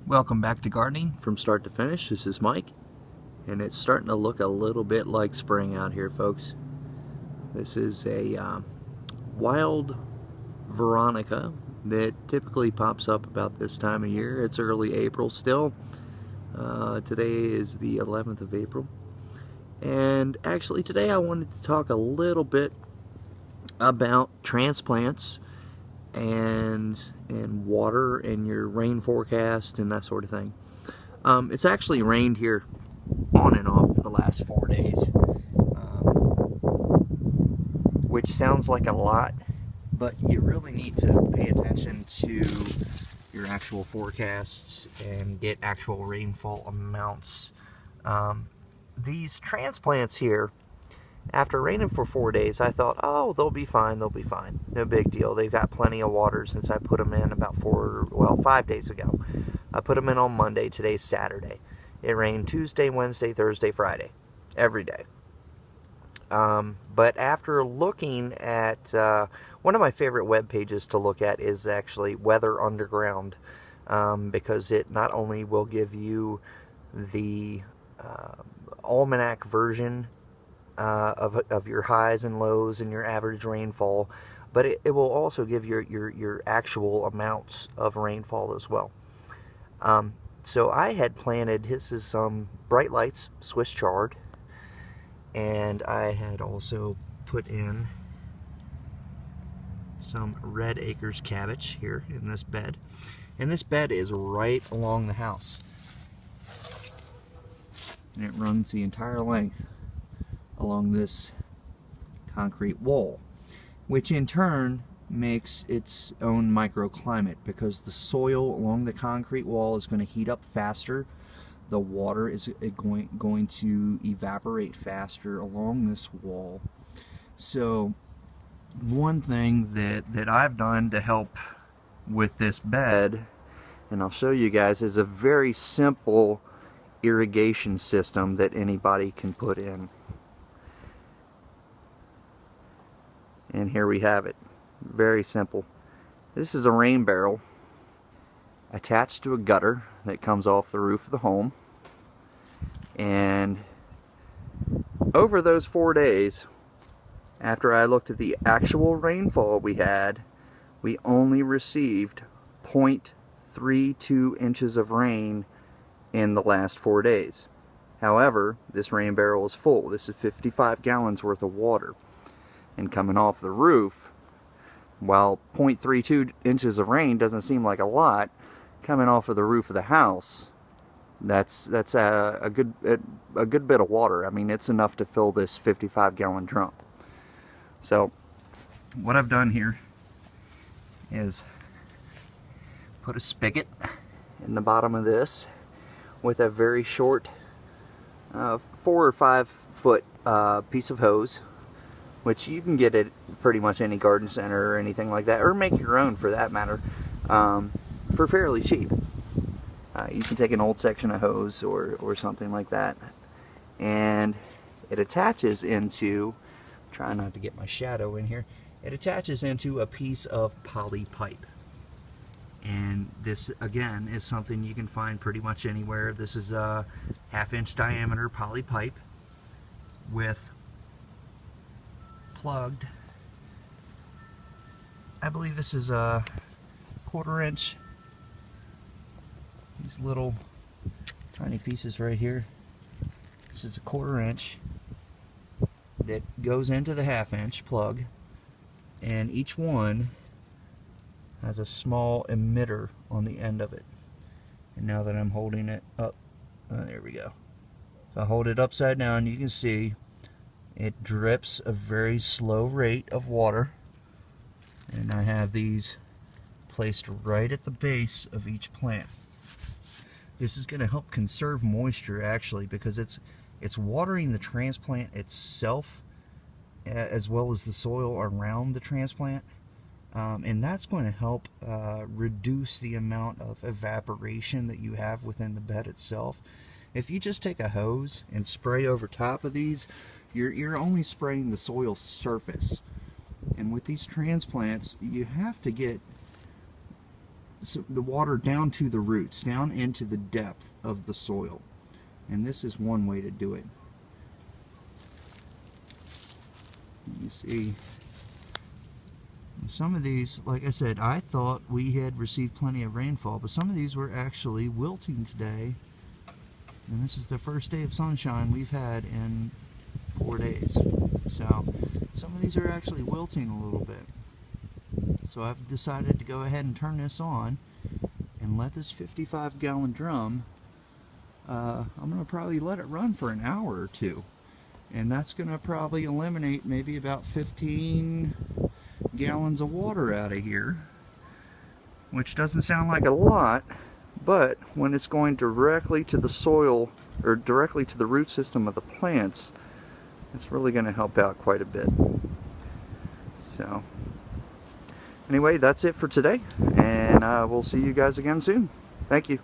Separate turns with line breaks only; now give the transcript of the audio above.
Welcome back to gardening from start to finish. This is Mike, and it's starting to look a little bit like spring out here, folks. This is a wild Veronica that typically pops up about this time of year. It's early April still. Today is the 11th of April, and actually today I wanted to talk a little bit about transplants and water and your rain forecast and that sort of thing. It's actually rained here on and off for the last 4 days, which sounds like a lot, but you really need to pay attention to your actual forecasts and get actual rainfall amounts. These transplants here, after raining for 4 days, I thought, oh, they'll be fine, no big deal. They've got plenty of water since I put them in about 5 days ago. I put them in on Monday. Today's Saturday. It rained Tuesday, Wednesday, Thursday, Friday, every day. But after looking at, one of my favorite web pages to look at is actually Weather Underground, because it not only will give you the almanac version of your highs and lows and your average rainfall, but it will also give your actual amounts of rainfall as well. So I had planted, this is some Bright Lights Swiss chard, and I had also put in some Red Acres cabbage here in this bed. And this bed is right along the house, and it runs the entire length along this concrete wall, which in turn makes its own microclimate, because the soil along the concrete wall is going to heat up faster. The water is going to evaporate faster along this wall. So one thing that I've done to help with this bed, and I'll show you guys, is a very simple irrigation system that anybody can put in. And here we have it. Very simple. This is a rain barrel attached to a gutter that comes off the roof of the home. And over those 4 days, after I looked at the actual rainfall we had, we only received 0.32 inches of rain in the last 4 days. However, this rain barrel is full. This is 55 gallons worth of water. And coming off the roof, while 0.32 inches of rain doesn't seem like a lot, coming off of the roof of the house, that's a good bit of water. I mean, it's enough to fill this 55-gallon drum. So what I've done here is put a spigot in the bottom of this with a very short 4 or 5 foot piece of hose, which you can get at pretty much any garden center or anything like that, or make your own for that matter, for fairly cheap. You can take an old section of hose or something like that, and it attaches into, try not to get my shadow in here, it attaches into a piece of poly pipe. And this, again, is something you can find pretty much anywhere. This is a 1/2-inch diameter poly pipe with plugged, I believe this is a 1/4 inch, these little tiny pieces right here, this is a 1/4 inch that goes into the 1/2-inch plug, and each one has a small emitter on the end of it. And now that I'm holding it up, there we go, so I hold it upside down, you can see it drips a very slow rate of water, and I have these placed right at the base of each plant. This is going to help conserve moisture, actually, because it's watering the transplant itself as well as the soil around the transplant, and that's going to help reduce the amount of evaporation that you have within the bed itself. If you just take a hose and spray over top of these, you're only spraying the soil surface. And with these transplants, you have to get the water down to the roots, down into the depth of the soil. And this is one way to do it. You see, some of these, like I said, I thought we had received plenty of rainfall, but some of these were actually wilting today. And this is the first day of sunshine we've had in 4 days. So some of these are actually wilting a little bit. So I've decided to go ahead and turn this on and let this 55-gallon drum, I'm going to probably let it run for an hour or two. And that's going to probably eliminate maybe about 15 gallons of water out of here, which doesn't sound like a lot, but when it's going directly to the soil or directly to the root system of the plants, it's really going to help out quite a bit. So anyway, that's it for today, and we'll see you guys again soon. Thank you.